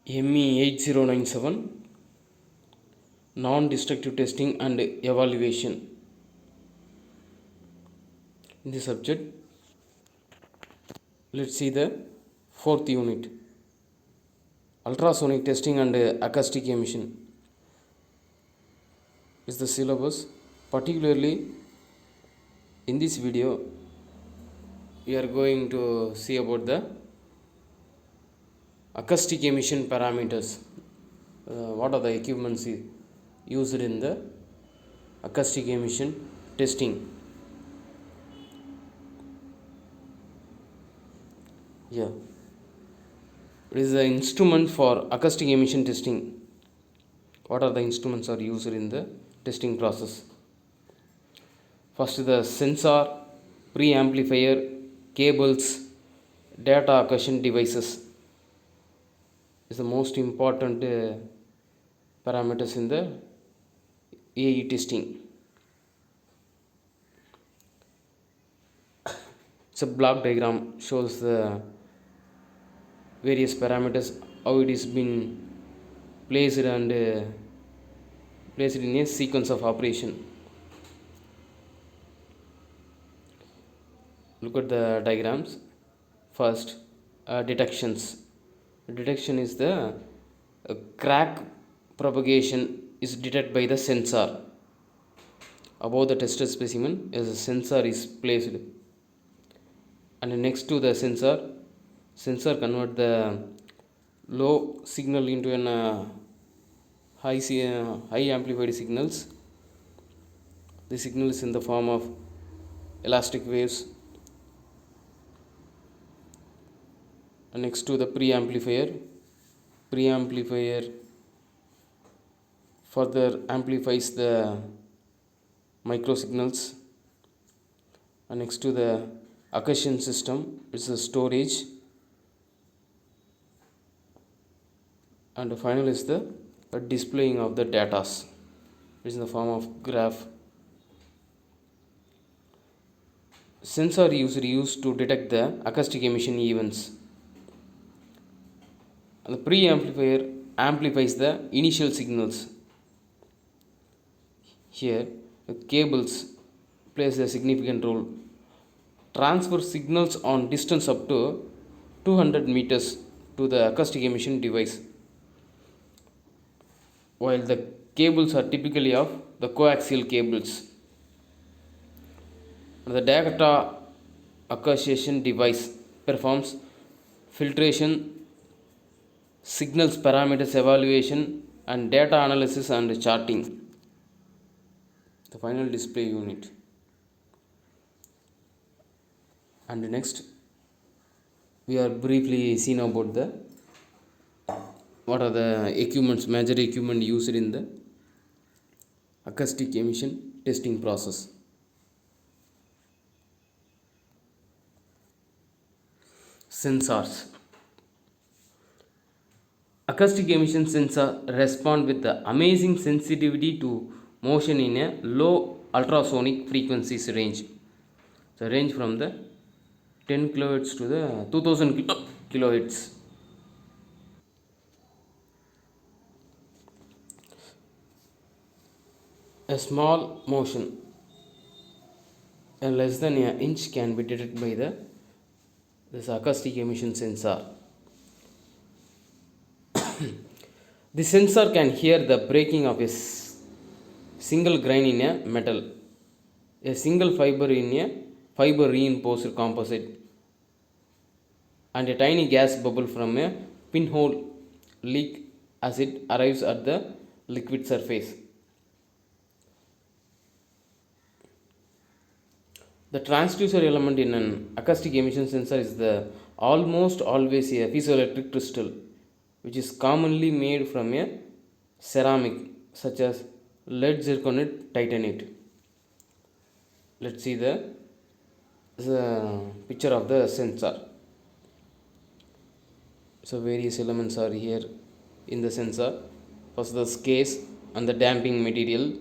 ME 8097 Non-Destructive Testing and Evaluation. In this subject, let's see the fourth unit, ultrasonic testing and acoustic emission is the syllabus. Particularly in this video, we are going to see about the acoustic emission parameters. What are the equipments used in the acoustic emission testing? Yeah, it is the instrument for acoustic emission testing. What are the instruments are used in the testing process? First, the sensor, preamplifier, cables, data acquisition devices is the most important parameters in the AE testing. It's a block diagram shows the various parameters, how it is been placed and placed in a sequence of operation. Look at the diagrams. First, detections. Detection is the crack propagation is detected by the sensor. Above the tested specimen, as a sensor is placed, and next to the sensor convert the low signal into an high amplified signals. The signal is in the form of elastic waves. And next to the preamplifier further amplifies the microsignals. And next to the acquisition system is the storage, and the final is the displaying of the data, which is in the form of graph. Sensor used to detect the acoustic emission events. And the preamplifier amplifies the initial signals. Here, the cables plays a significant role. Transfer signals on distance up to 200 meters to the acoustic emission device, while the cables are typically of the coaxial cables. The data acquisition device performs filtration, signals parameters evaluation, and data analysis and charting. The final display unit. And next, we are briefly seen about the what are the major equipment used in the acoustic emission testing process. Sensors. Acoustic emission sensor respond with the amazing sensitivity to motion in a low ultrasonic frequencies range. So range from the 10 kilohertz to the 2000 kilohertz. A small motion less than an inch can be detected by this acoustic emission sensor. The sensor can hear the breaking of a single grain in a metal, a single fiber in a fiber reinforced composite, and a tiny gas bubble from a pinhole leak as it arrives at the liquid surface. The transducer element in an acoustic emission sensor is the almost always a piezoelectric crystal, which is commonly made from a ceramic such as lead zirconate titanate. Let's see the picture of the sensor. So various elements are here in the sensor. First, the case and the damping material,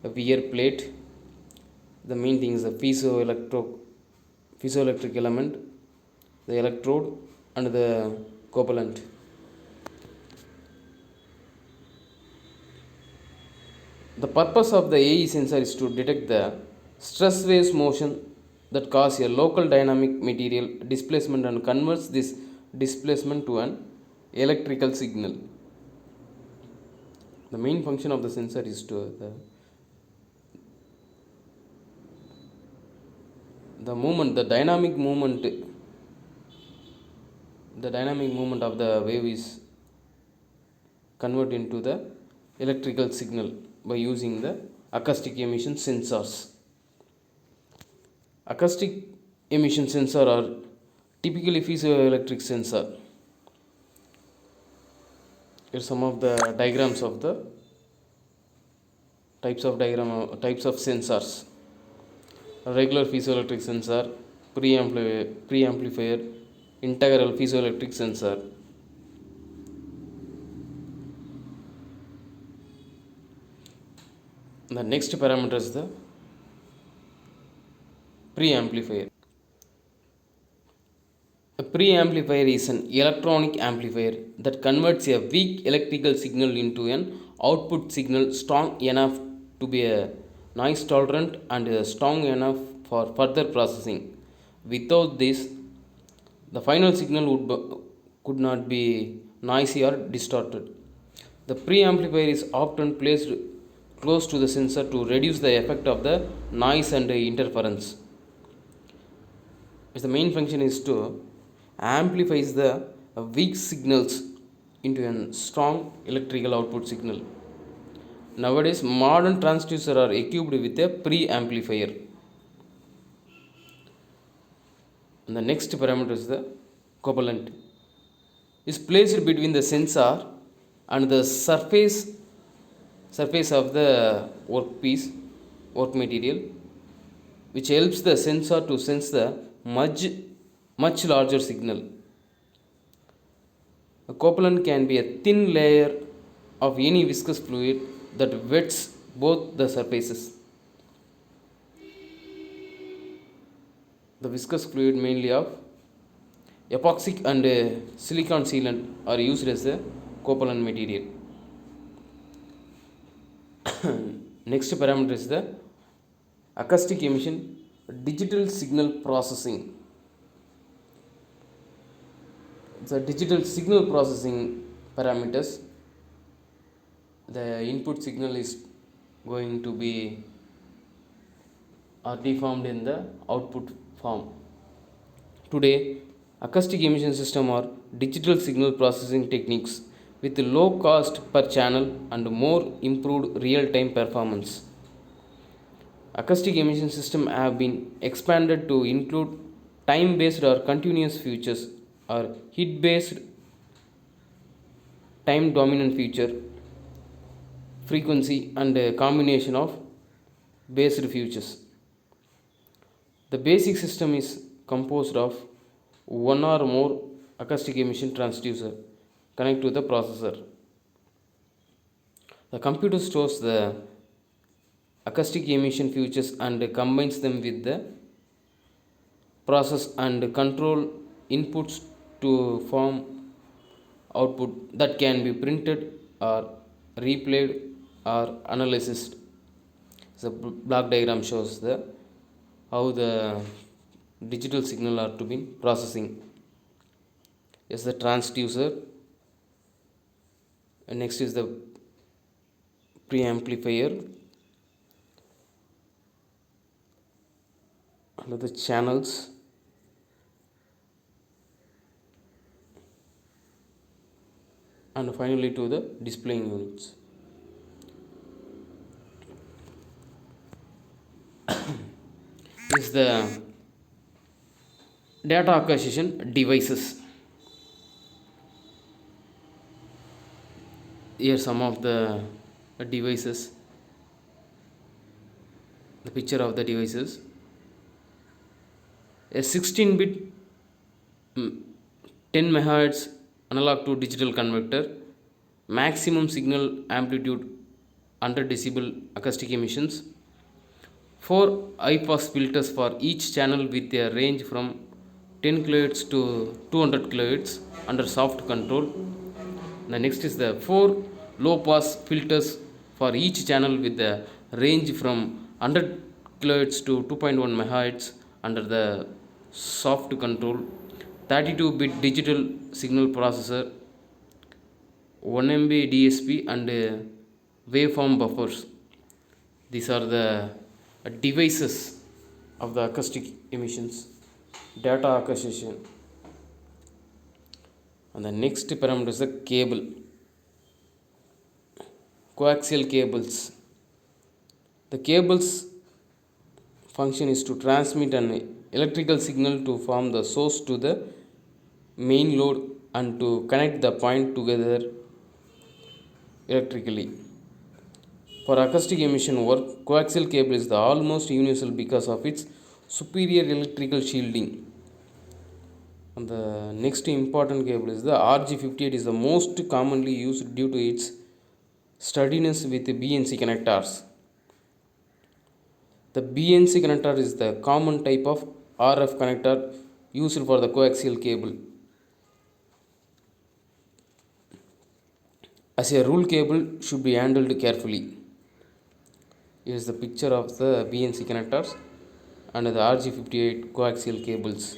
a wear plate. The main thing is the piezoelectric element, the electrode, and the couplant. The purpose of the AE sensor is to detect the stress waves motion that cause a local dynamic material displacement and converts this displacement to an electrical signal. The main function of the sensor is to the movement, the dynamic movement of the wave is converted into the electrical signal by using the acoustic emission sensors. Acoustic emission sensor are typically piezoelectric sensor. Here are some of the diagrams of the types of sensors. A regular piezoelectric sensor, preamplifier, integral piezoelectric sensor. The next parameter is the preamplifier. A preamplifier is an electronic amplifier that converts a weak electrical signal into an output signal strong enough to be a noise tolerant and strong enough for further processing. Without this, the final signal could not be noisy or distorted. The preamplifier is often placed close to the sensor to reduce the effect of the noise and interference. The main function is to amplify the weak signals into a strong electrical output signal. Nowadays, modern transducers are equipped with a preamplifier. And the next parameter is the couplant. Is placed between the sensor and the surface of the work material, which helps the sensor to sense the much larger signal. A couplant can be a thin layer of any viscous fluid that wets both the surfaces. The viscous fluid mainly of epoxy and silicon sealant are used as a couplant material. Next parameter is the acoustic emission digital signal processing. The digital signal processing parameters, the input signal is going to be deformed in the output form. Today, acoustic emission system are digital signal processing techniques with low cost per channel and more improved real-time performance. Acoustic emission system have been expanded to include time-based or continuous features or hit-based time dominant feature, frequency and a combination of based features. The basic system is composed of one or more acoustic emission transducer connect to the processor. The computer stores the acoustic emission features and combines them with the process and control inputs to form output that can be printed or replayed or analyzed. The block diagram shows the how the digital signal are to be processing. Is the transducer, and next is the preamplifier, under the channels, and finally to the displaying units. Is the data acquisition devices. Here some of the devices, the picture of the devices. A 16-bit 10 MHz analog to digital converter, maximum signal amplitude 100 decibel acoustic emissions, 4 high-pass filters for each channel with a range from 10 kHz to 200 kHz under soft control. The next is the 4 low-pass filters for each channel with the range from 100 kHz to 2.1 megahertz under the soft control, 32-bit digital signal processor, 1 MB DSP, and waveform buffers. These are the devices of the acoustic emissions data acquisition. And the next parameter is the cable. Coaxial cables. The cable's function is to transmit an electrical signal to form the source to the main load and to connect the point together electrically. For acoustic emission work, coaxial cable is the almost universal because of its superior electrical shielding. And the next important cable is the RG58 is the most commonly used due to its sturdiness with BNC connectors. The BNC connector is the common type of RF connector used for the coaxial cable. As a rule, cable should be handled carefully. Here is the picture of the BNC connectors and the RG58 coaxial cables.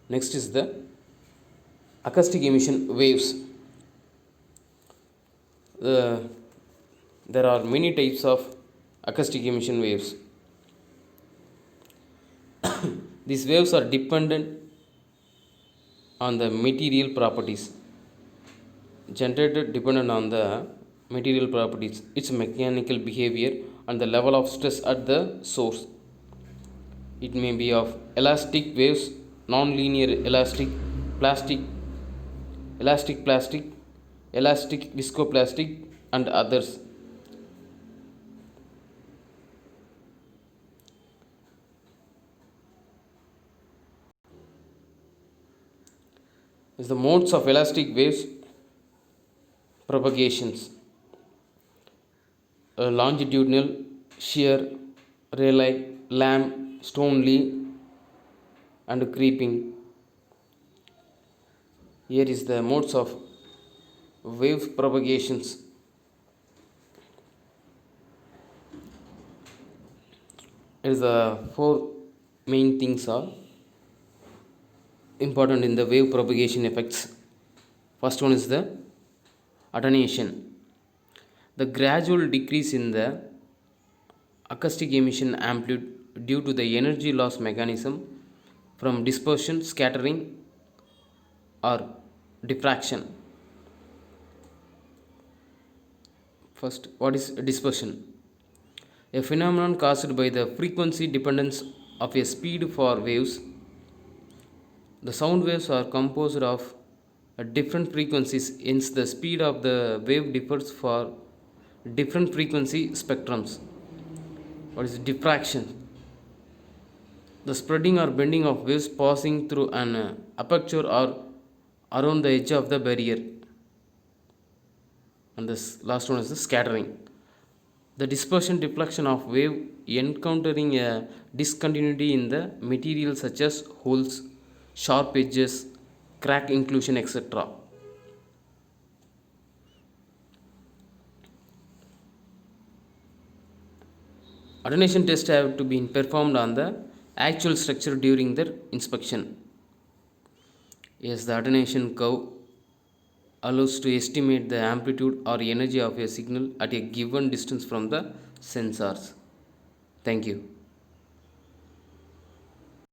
Next is the acoustic emission waves. There are many types of acoustic emission waves. These waves are dependent on the material properties, generated dependent on the material properties, its mechanical behavior, and the level of stress at the source. It may be of elastic waves, non-linear elastic, plastic, elastic viscoplastic, and others. Is the modes of elastic waves propagations: longitudinal, shear, Rayleigh, Lamb, Stoney, and creeping. Here is the modes of wave propagations. It is the four main things are important in the wave propagation effects. First one is the attenuation. The gradual decrease in the acoustic emission amplitude due to the energy loss mechanism from dispersion, scattering, or diffraction. First, what is dispersion? A phenomenon caused by the frequency dependence of a speed for waves. The sound waves are composed of different frequencies, hence the speed of the wave differs for different frequency spectrums. What is diffraction? The spreading or bending of waves passing through an aperture or around the edge of the barrier. And this last one is the scattering. The dispersion deflection of wave encountering a discontinuity in the material such as holes, sharp edges, crack inclusion, etc. Attenuation tests have to be performed on the actual structure during their inspection. Yes, the attenuation curve allows to estimate the amplitude or energy of a signal at a given distance from the sensors. Thank you.